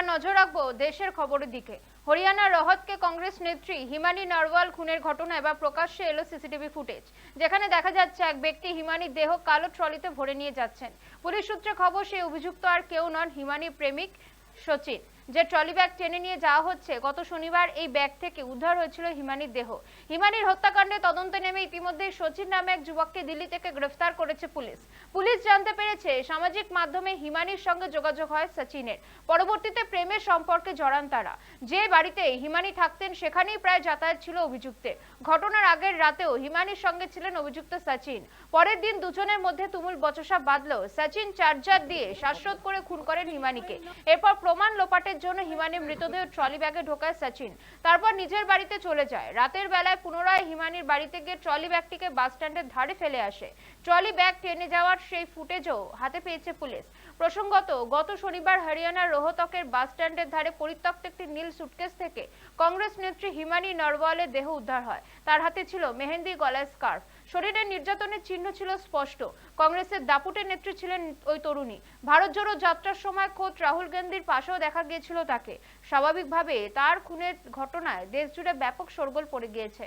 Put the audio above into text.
এবার নজর রাখবো দেশের খবরের দিকে। হরিয়ানার রোহতকে কংগ্রেস নেত্রী হিমানি নারওয়াল খুনের ঘটনা এবার প্রকাশ্যে এলো সিসিটিভি ফুটেজ, যেখানে দেখা যাচ্ছে এক ব্যক্তি হিমানির দেহ কালো ট্রলিতে ভরে নিয়ে যাচ্ছেন। পুলিশ সূত্রে খবর, সেই অভিযুক্ত আর কেউ নন, হিমানির প্রেমিক সচিন। যে ট্রলি ব্যাগ টেনে নিয়ে যাওয়া হচ্ছে, গত শনিবার এই ব্যাগ থেকে উদ্ধার হয়েছিল হিমানির দেহ। হিমানির হত্যাকাণ্ডে তদন্তে নেমে ইতিমধ্যেই সচিন নামে এক যুবককে দিল্লি থেকে গ্রেফতার করেছে পুলিশ। পুলিশ জানতে পেরেছে সামাজিক মাধ্যমে হিমানির সঙ্গে যোগাযোগ হয় সচিনের। পরবর্তীতে প্রেমের সম্পর্কে জড়ান তারা। যে বাড়িতে হিমানি থাকতেন সেখানেই প্রায় যাতায়াত ছিল অভিযুক্তের। ঘটনার আগের রাতেও হিমানির সঙ্গে ছিলেন অভিযুক্ত সচিন। পরের দিন দুজনের মধ্যে তুমুল বচসা বাঁধলেও সচিন চার্জার দিয়ে শ্বাসরোধ করে খুন করেন হিমানিকে। এরপর প্রমাণ লোপাটের জন্য হিমানির মৃতদেহ ট্রলি ব্যাগে ঢোকায় সচিন, তারপর নিজের বাড়িতে চলে যায়। রাতের বেলায় পুনরায় হিমানির বাড়িতে গিয়ে ট্রলি ব্যাগটিকে বাস স্ট্যান্ডের ধারে ফেলে আসে। ট্রলি ব্যাগ টেনে যাওয়ার সেই ফুটেজও হাতে পেয়েছে পুলিশ। প্রসঙ্গত, গত শনিবার হরিয়ানার রোহতকের বাস স্ট্যান্ডের ধারে পরিত্যক্ত একটি নীল সুটকেস থেকে কংগ্রেস নেত্রী হিমানি নারওয়ালের দেহ উদ্ধার হয়। তার হাতে ছিল মেহেন্দি, গলায় স্কার্ফ। শরীরে নির্যাতনের চিহ্ন ছিল স্পষ্ট। কংগ্রেসের দাপুটে নেত্রী ছিলেন ওই তরুণী। ভারত জোড়ো যাত্রার সময় খোদ রাহুল গান্ধীর পাশেও দেখা গিয়েছিল তাকে। স্বাভাবিকভাবে তার খুনের ঘটনায় দেশ জুড়ে ব্যাপক শোরগোল পড়ে গিয়েছে।